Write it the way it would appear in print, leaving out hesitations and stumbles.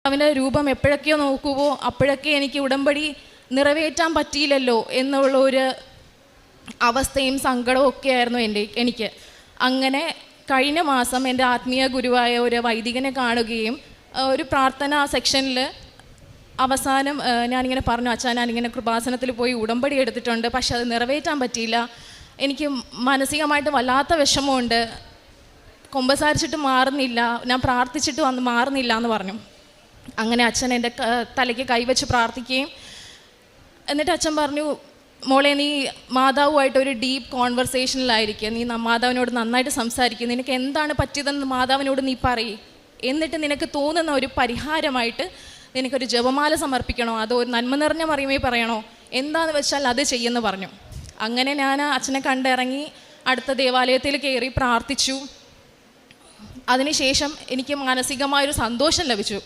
അവൻ്റെ രൂപം എപ്പോഴൊക്കെയോ നോക്കുമോ അപ്പോഴൊക്കെ എനിക്ക് ഉടമ്പടി നിറവേറ്റാൻ പറ്റിയില്ലല്ലോ എന്നുള്ള ഒരു അവസ്ഥയും സങ്കടവും ഒക്കെ ആയിരുന്നു എനിക്ക്. അങ്ങനെ കഴിഞ്ഞ മാസം എൻ്റെ ആത്മീയ ഗുരുവായ ഒരു വൈദികനെ കാണുകയും ഒരു പ്രാർത്ഥന സെക്ഷനിൽ അവസാനം ഞാനിങ്ങനെ പറഞ്ഞു, അച്ഛാ ഞാനിങ്ങനെ കൃപാസനത്തിൽ പോയി ഉടമ്പടി എടുത്തിട്ടുണ്ട്, പക്ഷെ അത് നിറവേറ്റാൻ പറ്റിയില്ല, എനിക്ക് മാനസികമായിട്ട് വല്ലാത്ത വിഷമമുണ്ട്, കുമ്പസാരിച്ചിട്ട് മാറുന്നില്ല, ഞാൻ പ്രാർത്ഥിച്ചിട്ട് മാറുന്നില്ല എന്ന് പറഞ്ഞു. അങ്ങനെ അച്ഛൻ എൻ്റെ തലയ്ക്ക് കൈവച്ച് പ്രാർത്ഥിക്കുകയും എന്നിട്ട് അച്ഛൻ പറഞ്ഞു, മോളെ നീ മാതാവുമായിട്ടൊരു ഡീപ്പ് കോൺവെർസേഷനിലായിരിക്കുക, നീ മാതാവിനോട് നന്നായിട്ട് സംസാരിക്കുക, നിനക്ക് എന്താണ് പറ്റിയതെന്ന് മാതാവിനോട് നീ പറയ്, എന്നിട്ട് നിനക്ക് തോന്നുന്ന ഒരു പരിഹാരമായിട്ട് നിനക്കൊരു ജപമാല സമർപ്പിക്കണോ അതോ ഒരു നന്മ നിറഞ്ഞ മറിയമേ പറയണോ, എന്താണെന്ന് വെച്ചാൽ അത് ചെയ്യുമെന്ന് പറഞ്ഞു. അങ്ങനെ ഞാൻ അച്ഛനെ കണ്ടിറങ്ങി അടുത്ത ദേവാലയത്തിൽ കയറി പ്രാർത്ഥിച്ചു. അതിനുശേഷം എനിക്ക് മാനസികമായൊരു സന്തോഷം ലഭിച്ചു.